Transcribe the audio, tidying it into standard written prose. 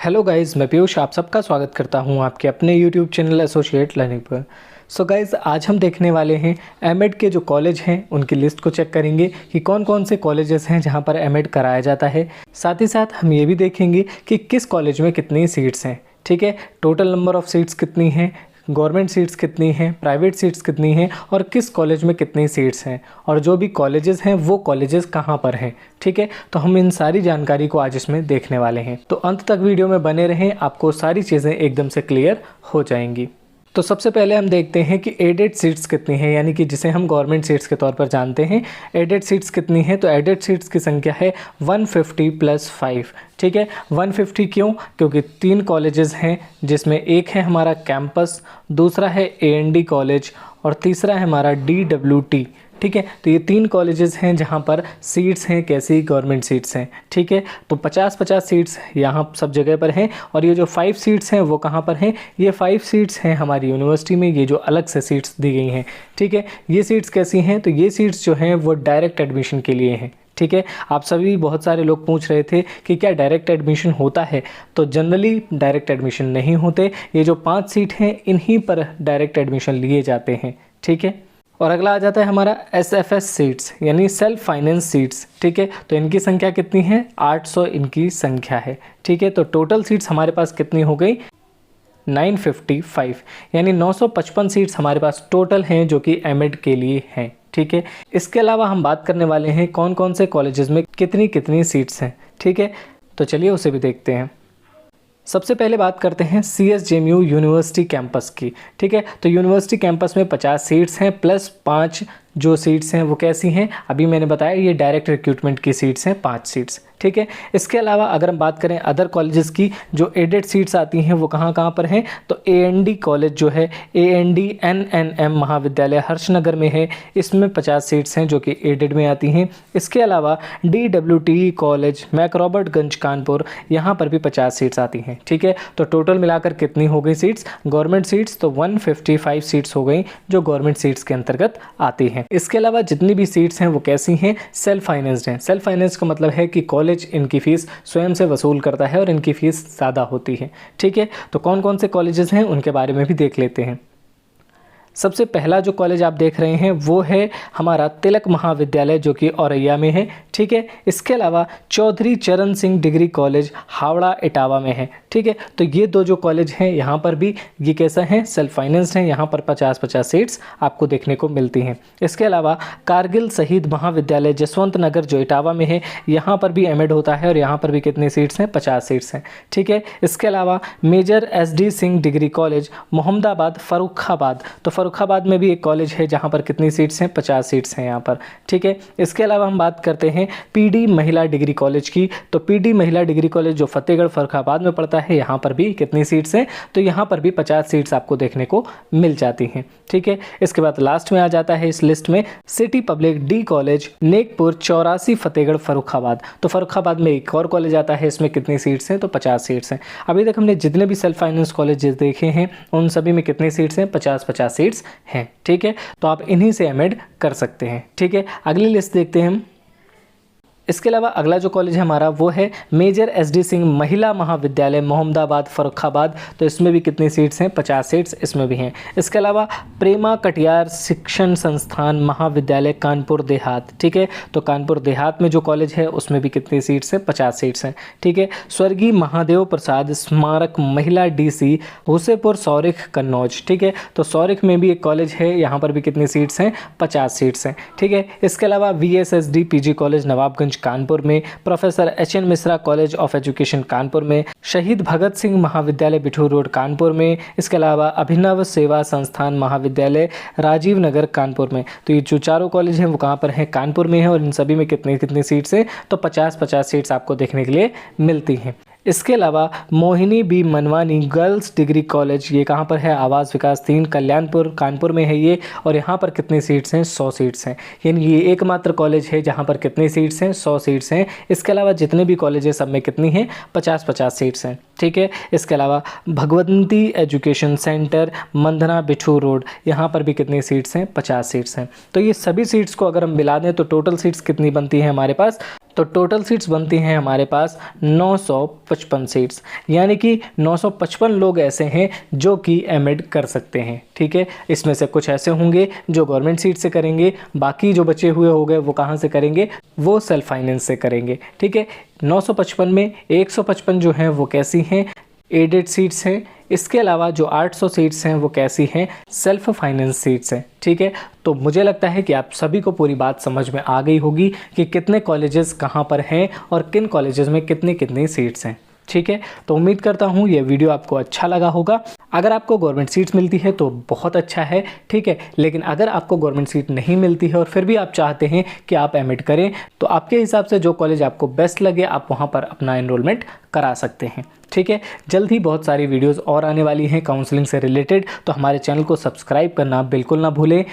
Hello guys, मैं पीयूष आप सबका स्वागत करता हूं आपके अपने यूट्यूब चैनल एसोसिएट लर्निंग पर। सो गाइस, आज हम देखने वाले हैं एमएड के जो कॉलेज हैं उनकी लिस्ट को चेक करेंगे कि कौन कौन से कॉलेजेस हैं जहां पर एमएड कराया जाता है। साथ ही साथ हम ये भी देखेंगे कि किस कॉलेज में कितनी सीट्स हैं। ठीक है, टोटल नंबर ऑफ़ सीट्स कितनी हैं, गवर्नमेंट सीट्स कितनी हैं, प्राइवेट सीट्स कितनी हैं और किस कॉलेज में कितनी सीट्स हैं और जो भी कॉलेजेस हैं वो कॉलेजेस कहाँ पर हैं। ठीक है, तो हम इन सारी जानकारी को आज इसमें देखने वाले हैं, तो अंत तक वीडियो में बने रहें, आपको सारी चीज़ें एकदम से क्लियर हो जाएंगी। तो सबसे पहले हम देखते हैं कि एडेड सीट्स कितनी हैं, यानी कि जिसे हम गवर्नमेंट सीट्स के तौर पर जानते हैं। एडेड सीट्स कितनी हैं, तो एडेड सीट्स की संख्या है 150 + 5। ठीक है, 150 क्यों? क्योंकि 3 कॉलेजेस हैं जिसमें एक है हमारा कैंपस, दूसरा है AND कॉलेज और तीसरा है हमारा DWT। ठीक है, तो ये 3 कॉलेजेस हैं जहाँ पर सीट्स हैं कैसी गवर्नमेंट सीट्स हैं। ठीक है, तो 50-50 सीट्स यहाँ सब जगह पर हैं और ये जो 5 सीट्स हैं वो कहाँ पर हैं? ये 5 सीट्स हैं हमारी यूनिवर्सिटी में, ये जो अलग से सीट्स दी गई हैं। ठीक है, ये सीट्स कैसी हैं? तो ये सीट्स जो हैं वो डायरेक्ट एडमिशन के लिए हैं। ठीक है, आप सभी बहुत सारे लोग पूछ रहे थे कि क्या डायरेक्ट एडमिशन होता है, तो जनरली डायरेक्ट एडमिशन नहीं होते। ये जो 5 सीट हैं इन्हीं पर डायरेक्ट एडमिशन लिए जाते हैं। ठीक है, और अगला आ जाता है हमारा SFS सीट्स यानी सेल्फ फाइनेंस सीट्स। ठीक है, तो इनकी संख्या कितनी है? 800 इनकी संख्या है। ठीक है, तो टोटल सीट्स हमारे पास कितनी हो गई? 955, यानी 955 सीट्स हमारे पास टोटल हैं जो कि एमएड के लिए हैं। ठीक है, इसके अलावा हम बात करने वाले हैं कौन कौन से कॉलेजेस में कितनी कितनी सीट्स हैं। ठीक है, तो चलिए उसे भी देखते हैं। सबसे पहले बात करते हैं CSJMU यूनिवर्सिटी कैंपस की। ठीक है, तो यूनिवर्सिटी कैंपस में 50 सीट्स हैं प्लस 5 जो सीट्स हैं वो कैसी हैं, अभी मैंने बताया ये डायरेक्ट रिक्रूटमेंट की सीट्स हैं, 5 सीट्स। ठीक है, इसके अलावा अगर हम बात करें अदर कॉलेजेस की, जो एडेड सीट्स आती हैं वो कहाँ कहाँ पर हैं, तो AND कॉलेज जो है, AND NNM महाविद्यालय हर्षनगर में है, इसमें 50 सीट्स हैं जो कि एडेड में आती हैं। इसके अलावा DWT कॉलेज मैकरॉबर्टगंज कानपुर, यहाँ पर भी 50 सीट्स आती हैं। ठीक है, तो टोटल मिलाकर कितनी हो गई सीट्स गवर्नमेंट सीट्स? तो 155 सीट्स हो गई जो गवर्नमेंट सीट्स के अंतर्गत आती हैं। इसके अलावा जितनी भी सीट्स हैं वो कैसी हैं? सेल्फ फाइनेंस्ड हैं। सेल्फ फाइनेंस का मतलब है कि कॉलेज इनकी फ़ीस स्वयं से वसूल करता है और इनकी फ़ीस ज़्यादा होती है। ठीक है, तो कौन कौन से कॉलेजेस हैं उनके बारे में भी देख लेते हैं। सबसे पहला जो कॉलेज आप देख रहे हैं वो है हमारा तिलक महाविद्यालय जो कि औरैया में है। ठीक है, इसके अलावा चौधरी चरण सिंह डिग्री कॉलेज हावड़ा इटावा में है। ठीक है, तो ये 2 जो कॉलेज हैं यहाँ पर भी ये कैसा है? सेल्फ फाइनेंस्ड हैं। यहाँ पर 50-50 सीट्स आपको देखने को मिलती हैं। इसके अलावा कारगिल शहीद महाविद्यालय जसवंत नगर जो इटावा में है, यहाँ पर भी एमएड होता है और यहाँ पर भी कितनी सीट्स हैं? 50 सीट्स हैं। ठीक है, इसके अलावा Major SD Singh degree college Mohammadabad Farrukhabad, तो फर्रुखाबाद में भी एक कॉलेज है जहाँ पर कितनी सीट्स हैं? 50 सीट्स हैं यहाँ पर। ठीक है, इसके अलावा हम बात करते हैं PD महिला डिग्री कॉलेज की, तो PD महिला डिग्री कॉलेज जो फतेहगढ़ फर्रुखाबाद में पड़ता है, यहाँ पर भी कितनी सीट्स हैं? तो यहाँ पर भी 50 सीट्स आपको देखने को मिल जाती हैं। ठीक है, इसके बाद लास्ट में आ जाता है इस लिस्ट में city public D college Nekpur 84 Fatehgarh Farrukhabad, तो फर्रुखाबाद में एक और कॉलेज आता है, इसमें कितनी सीट्स हैं? तो 50 सीट्स हैं। अभी तक हमने जितने भी सेल्फ फाइनेंस कॉलेजेस देखे हैं उन सभी में कितनी सीट्स हैं? 50-50 सीट्स हैं। ठीक है, तो आप इन्हीं से एमएड कर सकते हैं। ठीक है, अगली लिस्ट देखते हैं हम। इसके अलावा अगला जो कॉलेज है हमारा वो है मेजर SD सिंह महिला महाविद्यालय मोहम्मदाबाद फर्रुखाबाद, तो इसमें भी कितनी सीट्स हैं? 50 सीट्स इसमें भी हैं। इसके अलावा प्रेमा कटियार शिक्षण संस्थान महाविद्यालय कानपुर देहात। ठीक है, तो कानपुर देहात में जो कॉलेज है उसमें भी कितनी सीट्स हैं? 50 सीट्स हैं। ठीक है, स्वर्गीय महादेव प्रसाद स्मारक महिला DC हुसेपुर सौरिख कन्नौज। ठीक है, तो सौरिख में भी एक कॉलेज है, यहाँ पर भी कितनी सीट्स हैं? 50 सीट्स हैं। ठीक है, इसके अलावा VSSD PG college Nawabganj Kanpur में, professor HN Mishra college of education Kanpur में, शहीद भगत सिंह महाविद्यालय बिठूर रोड कानपुर में, इसके अलावा अभिनव सेवा संस्थान महाविद्यालय राजीव नगर कानपुर में। तो ये जो 4 कॉलेज हैं वो कहाँ पर हैं? कानपुर में है और इन सभी में कितनी कितनी सीट्स हैं? तो 50-50 सीट्स आपको देखने के लिए मिलती हैं। इसके अलावा Mohini B Manwani girls degree college, ये कहाँ पर है? आवास विकास 3 कल्याणपुर कानपुर में है ये, और यहाँ पर कितनी सीट्स हैं? 100 सीट्स हैं। यानी ये एकमात्र कॉलेज है जहाँ पर कितनी सीट्स हैं? 100 सीट्स हैं। इसके अलावा जितने भी कॉलेज हैं सब में कितनी हैं? 50-50 सीट्स हैं। ठीक है, इसके अलावा Bhagwanti education centre Mandhana Bithoor road, यहाँ पर भी कितनी सीट्स हैं? 50 सीट्स हैं। तो ये सभी सीट्स को अगर हम मिला दें तो टोटल सीट्स कितनी बनती है हमारे पास? तो टोटल सीट्स बनती हैं हमारे पास 955 सीट्स, यानी कि 955 लोग ऐसे हैं जो कि एमएड कर सकते हैं। ठीक है, इसमें से कुछ ऐसे होंगे जो गवर्नमेंट सीट से करेंगे, बाकी जो बचे हुए हो गए वो कहाँ से करेंगे, वो सेल्फ फाइनेंस से करेंगे। ठीक है, 955 में 155 जो हैं वो कैसी हैं, एडेड सीट्स हैं। इसके अलावा जो 800 सीट्स हैं वो कैसी हैं, सेल्फ फाइनेंस सीट्स हैं। ठीक है, तो मुझे लगता है कि आप सभी को पूरी बात समझ में आ गई होगी कि कितने कॉलेजेस कहाँ पर हैं और किन कॉलेजेस में कितनी कितनी सीट्स हैं। ठीक है, तो उम्मीद करता हूँ ये वीडियो आपको अच्छा लगा होगा। अगर आपको गवर्नमेंट सीट्स मिलती है तो बहुत अच्छा है। ठीक है, लेकिन अगर आपको गवर्नमेंट सीट नहीं मिलती है और फिर भी आप चाहते हैं कि आप एमएड करें, तो आपके हिसाब से जो कॉलेज आपको बेस्ट लगे आप वहाँ पर अपना एनरोलमेंट करा सकते हैं। ठीक है, जल्द ही बहुत सारी वीडियोस और आने वाली हैं काउंसलिंग से रिलेटेड, तो हमारे चैनल को सब्सक्राइब करना बिल्कुल ना भूलें।